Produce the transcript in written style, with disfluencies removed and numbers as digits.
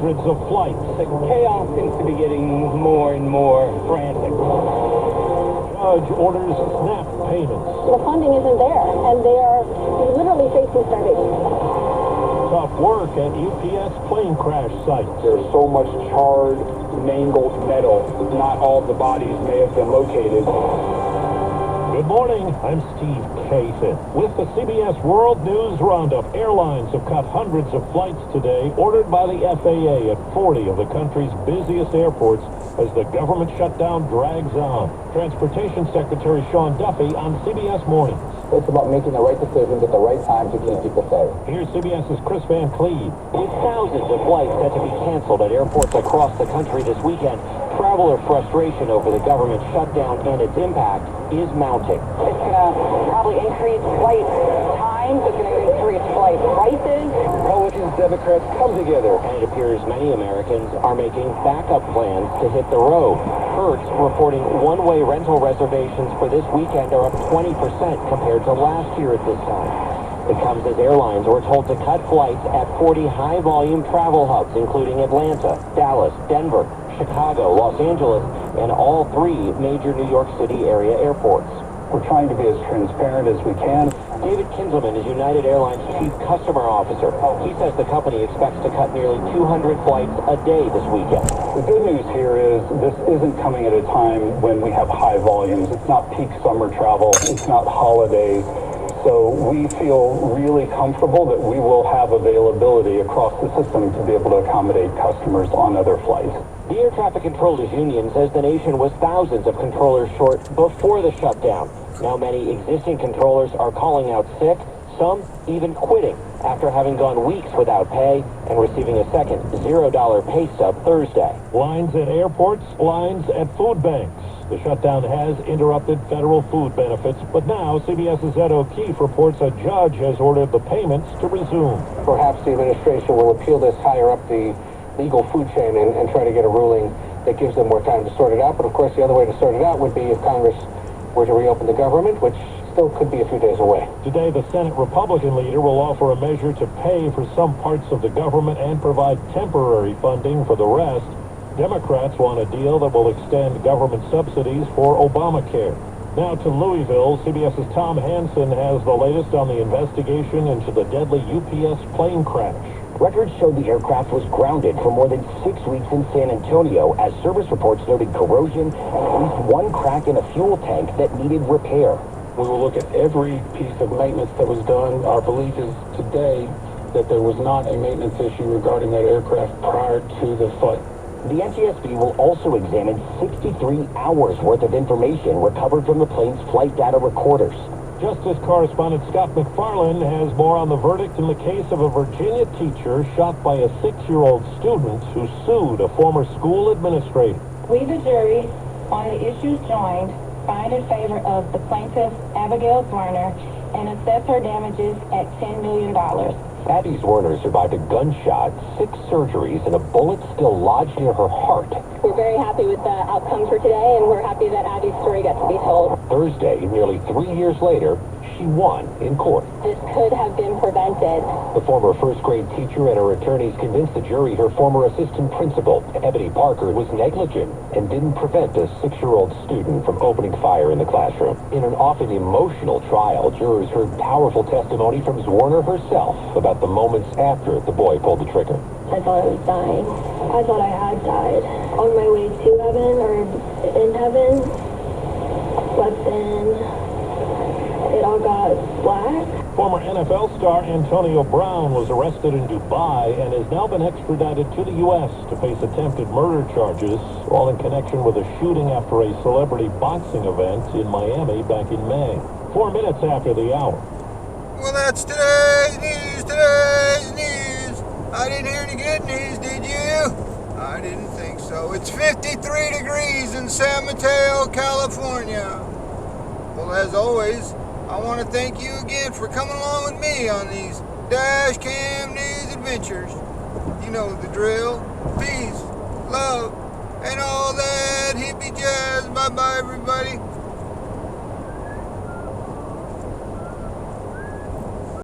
hundreds of flights. The chaos seems to be getting more and more frantic. Judge orders SNAP payments. The funding isn't there, and they are literally facing starvation. Tough work at UPS plane crash site. There's so much charred, mangled metal. Not all the bodies may have been located. Good morning, I'm Steve Kathan. With the CBS World News Roundup, airlines have cut hundreds of flights today, ordered by the FAA at 40 of the country's busiest airports as the government shutdown drags on. Transportation Secretary Sean Duffy on CBS Mornings. It's about making the right decisions at the right time to keep people safe. Here's CBS's Chris Van Cleve. With thousands of flights set to be canceled at airports across the country this weekend, traveler frustration over the government shutdown and its impact is mounting. It's going to probably increase flight times. It's going to increase flight prices. Republicans, Democrats come together. And it appears many Americans are making backup plans to hit the road. Hertz reporting one-way rental reservations for this weekend are up 20% compared to last year at this time. It comes as airlines were told to cut flights at 40 high-volume travel hubs, including Atlanta, Dallas, Denver, Chicago, Los Angeles, and all three major New York City area airports. We're trying to be as transparent as we can. David Kinzelman is United Airlines Chief Customer Officer. He says the company expects to cut nearly 200 flights a day this weekend. The good news here is this isn't coming at a time when we have high volumes. It's not peak summer travel. It's not holidays. So we feel really comfortable that we will have availability across the system to be able to accommodate customers on other flights. The Air Traffic Controllers Union says the nation was thousands of controllers short before the shutdown. Now many existing controllers are calling out sick, some even quitting after having gone weeks without pay and receiving a second $0 pay stub Thursday. Lines at airports, lines at food banks. The shutdown has interrupted federal food benefits, but now CBS's Ed O'Keefe reports a judge has ordered the payments to resume. Perhaps the administration will appeal this higher up the legal food chain and try to get a ruling that gives them more time to sort it out. But of course, the other way to sort it out would be if Congress were to reopen the government, which still could be a few days away. Today, the Senate Republican leader will offer a measure to pay for some parts of the government and provide temporary funding for the rest. Democrats want a deal that will extend government subsidies for Obamacare. Now to Louisville, CBS's Tom Hansen has the latest on the investigation into the deadly UPS plane crash. Records showed the aircraft was grounded for more than 6 weeks in San Antonio as service reports noted corrosion and at least one crack in a fuel tank that needed repair. We will look at every piece of maintenance that was done. Our belief is today that there was not a maintenance issue regarding that aircraft prior to the flight. The NTSB will also examine 63 hours worth of information recovered from the plane's flight data recorders. Justice correspondent Scott McFarland has more on the verdict in the case of a Virginia teacher shot by a 6-year-old student who sued a former school administrator. We, the jury, on the issues joined, find in favor of the plaintiff, Abigail Werner, and assess her damages at $10 million. Abby Werner survived a gunshot, 6 surgeries, and a bullet still lodged near her heart. We're very happy with the outcome for today, and we're happy that Abby's story got to be told. Thursday, nearly 3 years later, she won in court. This could have been prevented. The former first-grade teacher and her attorneys convinced the jury her former assistant principal, Ebony Parker, was negligent and didn't prevent a 6-year-old student from opening fire in the classroom. In an often emotional trial, jurors heard powerful testimony from Werner herself about the moments after the boy pulled the trigger. I thought I was dying. I thought I had died. On my way to heaven or in heaven, but then it all got black. Former NFL star Antonio Brown was arrested in Dubai and has now been extradited to the U.S. to face attempted murder charges, all in connection with a shooting after a celebrity boxing event in Miami back in May. 4 minutes after the hour. Well, that's today's news, today's news. I didn't hear any good news, did you? I didn't think so. It's 53 degrees in San Mateo, California. Well, as always, I want to thank you again for coming along with me on these dash cam news adventures. You know the drill. Peace, love, and all that hippie jazz. Bye-bye, everybody.